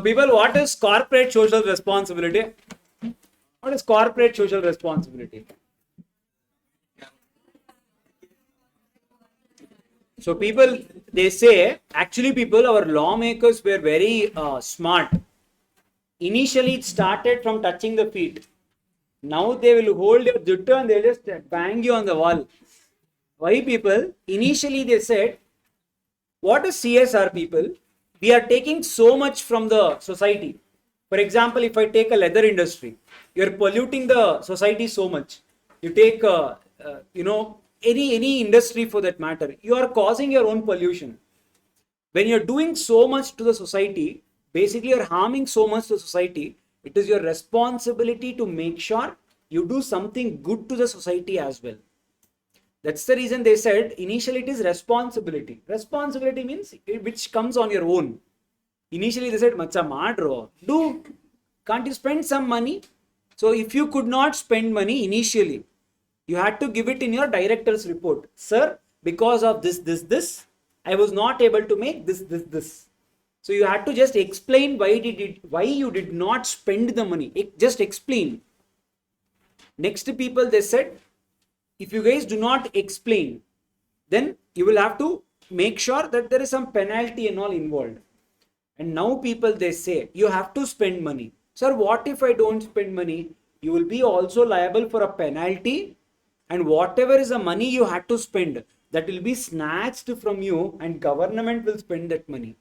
people, what is corporate social responsibility? What is corporate social responsibility? So people, they say, actually people, our lawmakers were very smart. Initially, it started from touching the feet. Now they will hold your juttu and they'll just bang you on the wall. Why people? Initially they said, what is CSR people? We are taking so much from the society. For example, if I take a leather industry, you're polluting the society so much. You take, any industry for that matter, you are causing your own pollution. When you're doing so much to the society, basically you're harming so much to society. It is your responsibility to make sure you do something good to the society as well. That's the reason they said initially it is responsibility. Responsibility means which comes on your own. Initially they said, Macha madro, do, can't you spend some money? So if you could not spend money initially, you had to give it in your director's report. Sir, because of this, I was not able to make this. So you had to just explain why you did not spend the money. Just explain. Next people, they said, if you guys do not explain, then you will have to make sure that there is some penalty and all involved. And now people, they say, you have to spend money. Sir, what if I don't spend money? You will be also liable for a penalty, and whatever is the money you had to spend, that will be snatched from you and government will spend that money.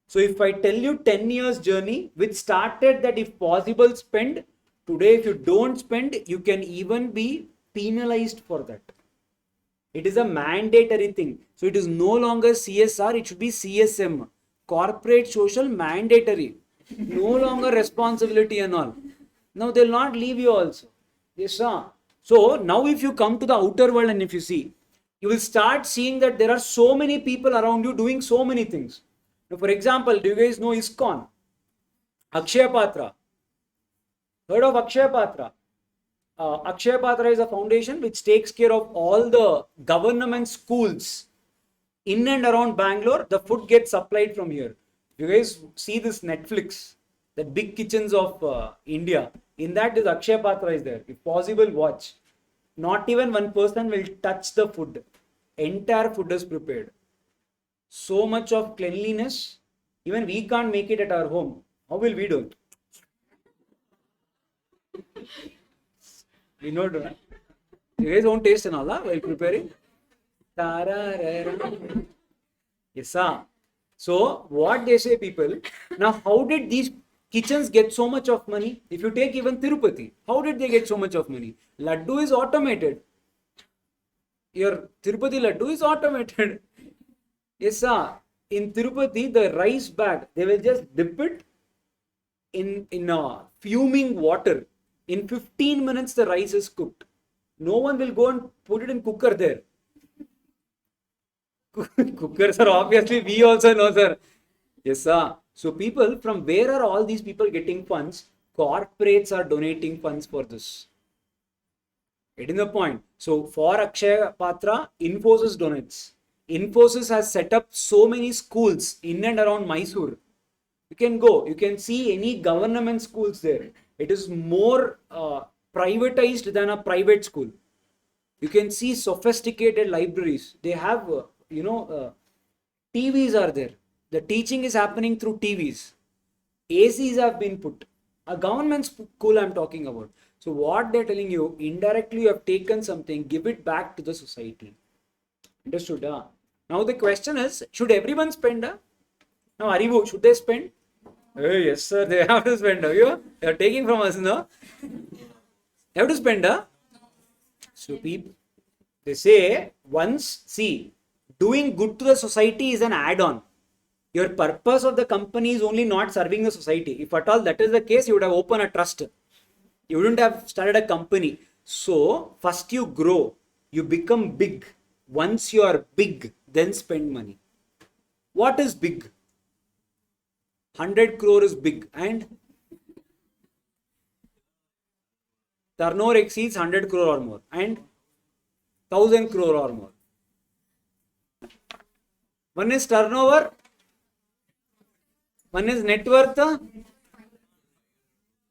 So if I tell you 10 years journey, which started that if possible spend, today if you don't spend, you can even be penalized for that. It is a mandatory thing. So it is no longer CSR, it should be CSM. Corporate social mandatory. No longer responsibility and all. Now they'll not leave you also. Yes, sir. So now if you come to the outer world and if you see, you will start seeing that there are so many people around you doing so many things. Now, for example, do you guys know ISKCON? Akshaya Patra. Heard of Akshaya Patra? Akshaya Patra is a foundation which takes care of all the government schools in and around Bangalore. The food gets supplied from here. You guys see this Netflix, the big kitchens of India. In that is Akshaya Patra is there. If possible, watch. Not even one person will touch the food. Entire food is prepared. So much of cleanliness. Even we can't make it at our home. How will we do it? We know that. You guys won't taste and all while preparing. Yes, sir. So what they say, people, now how did these kitchens get so much of money? If you take even Tirupati, how did they get so much of money? Laddu is automated. Your Tirupati Laddu is automated. Yes, sir. In Tirupati, the rice bag, they will just dip it in fuming water. In 15 minutes, the rice is cooked. No one will go and put it in cooker there. Cookers are obviously, we also know, sir. Yes, sir. So people, from where are all these people getting funds? Corporates are donating funds for this. Getting the point? So for Akshaya Patra, Infosys donates. Infosys has set up so many schools in and around Mysore. You can go, you can see any government schools there. It is more privatized than a private school. You can see sophisticated libraries. They have, TVs are there. The teaching is happening through TVs. ACs have been put. A government school I'm talking about. So what they're telling you, indirectly you have taken something, give it back to the society. Understood? Now the question is, should everyone spend? Now Arivu, should they spend? Hey, yes sir, they have to spend. You are taking from us, no? They have to spend. So people, they say, once, see, doing good to the society is an add-on. Your purpose of the company is only not serving the society. If at all that is the case, you would have opened a trust. You wouldn't have started a company. So first you grow, you become big. Once you are big, then spend money. What is big? 100 crore is big, and turnover exceeds 100 crore or more, and 1000 crore or more. One is turnover, One is net worth,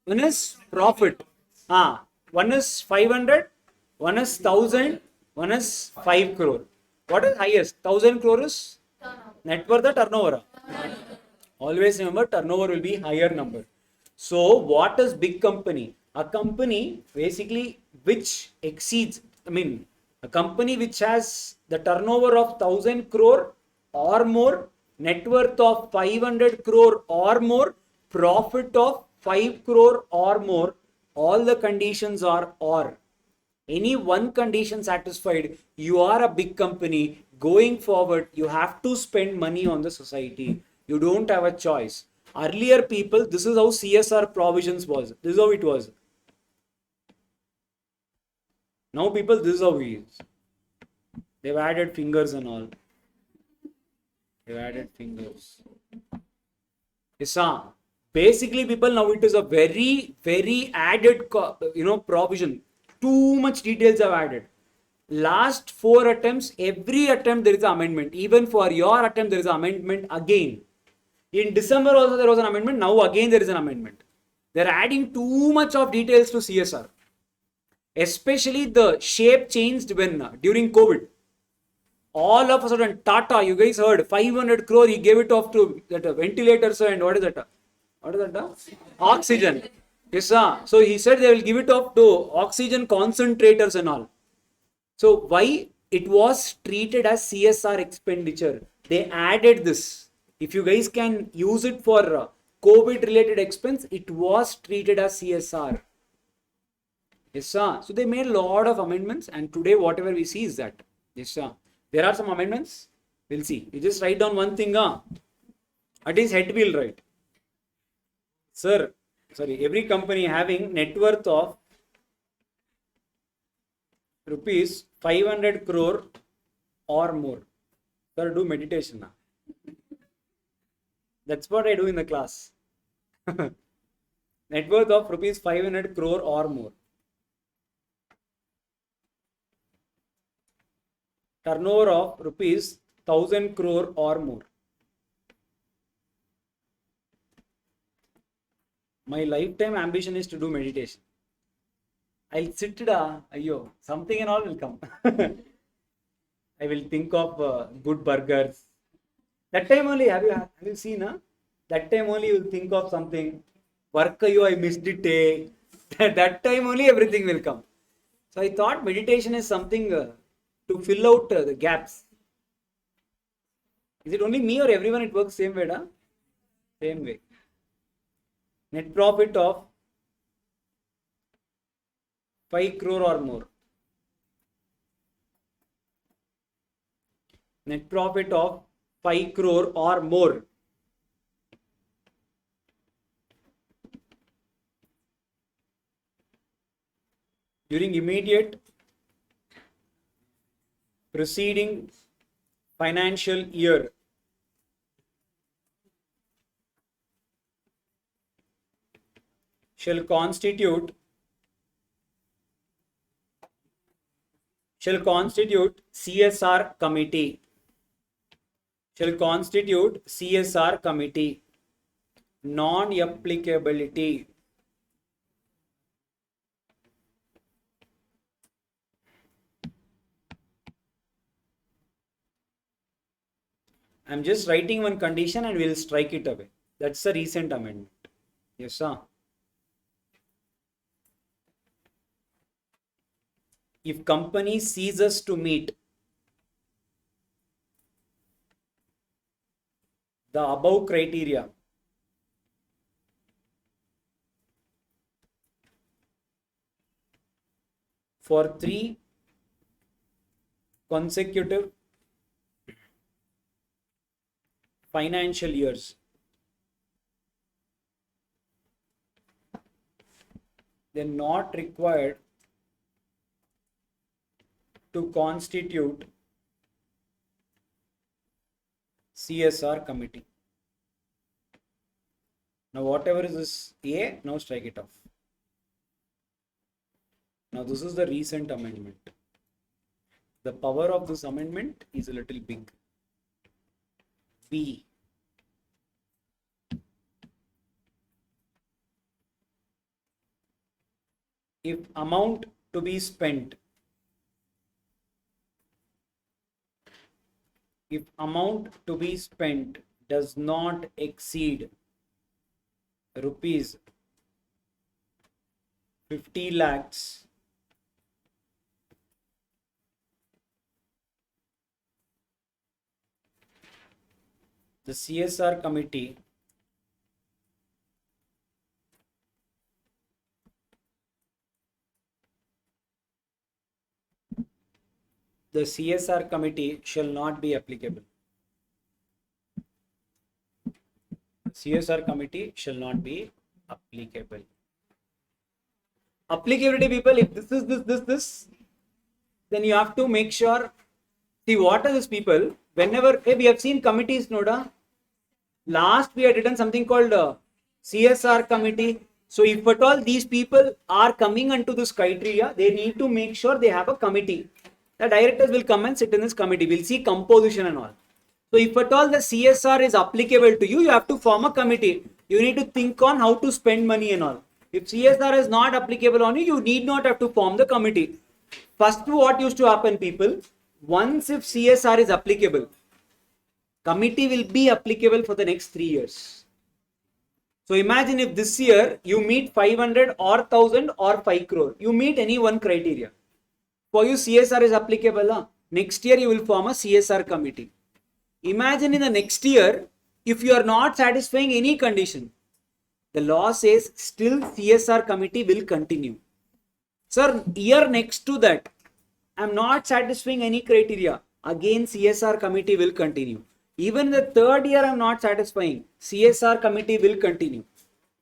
one is profit. One is 500, one is 1000, one is 5 crore. What is highest? 1000 crore is net worth or turnover? Always remember turnover will be higher number. So what is big company? A company basically which exceeds, a company which has the turnover of 1000 crore or more, net worth of 500 crore or more, profit of 5 crore or more, all the conditions are or. Any one condition satisfied, you are a big company. Going forward, you have to spend money on the society. You don't have a choice. Earlier people, this is how CSR provisions was. This is how it was. Now people, this is how it is. They've added fingers and all. They've added fingers. Yes, basically people, now it is a very, very added, provision. Too much details have added. Last 4 attempts, every attempt there is an amendment. Even for your attempt, there is an amendment again. In December also there was an amendment. Now again there is an amendment. They're adding too much of details to CSR. Especially the shape changed when during COVID. All of a sudden, Tata, you guys heard, 500 crore, he gave it off to that ventilators and what is that? What is that? Oxygen. Yes, sir. So he said they will give it off to oxygen concentrators and all. So why it was treated as CSR expenditure? They added this. If you guys can use it for COVID related expense, it was treated as CSR. Yes, sir. So they made a lot of amendments, and today whatever we see is that. Yes, sir. There are some amendments. We'll see. You just write down one thing. At least head wheel, right? Sir, sorry, every company having net worth of rupees 500 crore or more. Sir, do meditation now. That's what I do in the class. Net worth of rupees 500 crore or more. Turnover of rupees 1000 crore or more. My lifetime ambition is to do meditation. I'll sit, ayyo, something and all will come. I will think of good burgers. That time only, have you seen? That time only you will think of something. Work I missed it. That time only everything will come. So I thought meditation is something to fill out the gaps. Is it only me or everyone it works same way? Same way. Net profit of 5 crore or more. Net profit of 5 crore or more. During immediate preceding financial year. Shall constitute CSR committee. Shall constitute CSR committee. Non-applicability. I'm just writing one condition and we'll strike it away. That's a recent amendment. Yes, sir. If company ceases to meet the above criteria for 3 consecutive financial years, they're not required to constitute CSR committee. Now whatever is this A, now strike it off. Now this is the recent amendment. The power of this amendment is a little big. B. if amount to be spent, if amount to be spent does not exceed rupees 50 lakhs, the CSR committee shall not be applicable. CSR committee shall not be applicable. Applicability, people, if this is this, then you have to make sure. See, what are these people? Whenever we have seen committees, Noda. Last we had written something called CSR committee. So if at all these people are coming into this criteria, they need to make sure they have a committee. The directors will come and sit in this committee. We'll see composition and all. So if at all the CSR is applicable to you, you have to form a committee. You need to think on how to spend money and all. If CSR is not applicable on you, you need not have to form the committee. First, what used to happen, people, once if CSR is applicable, committee will be applicable for the next 3 years. So imagine if this year you meet 500 or 1000 or 5 crore, you meet any one criteria. For you CSR is applicable, next year you will form a CSR committee. Imagine in the next year, if you are not satisfying any condition, the law says still CSR committee will continue. Sir, year next to that, I am not satisfying any criteria, again CSR committee will continue. Even the third year I am not satisfying, CSR committee will continue.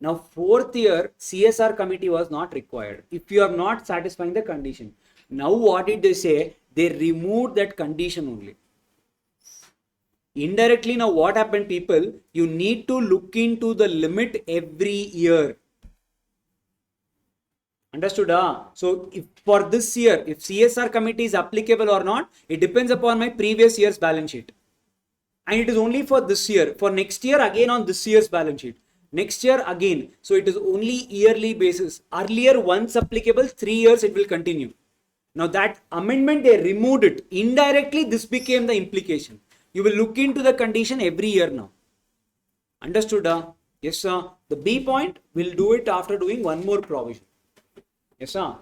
Now fourth year, CSR committee was not required if you are not satisfying the condition. Now what did they say? They removed that condition only. Indirectly, now what happened, people? You need to look into the limit every year. Understood? So if for this year, if CSR committee is applicable or not, it depends upon my previous year's balance sheet. And it is only for this year. For next year, again on this year's balance sheet. Next year again. So it is only yearly basis. Earlier, once applicable, 3 years it will continue. Now that amendment, they removed it. Indirectly, this became the implication. You will look into the condition every year now. Understood? Yes, sir. The B point, we'll do it after doing one more provision. Yes, sir.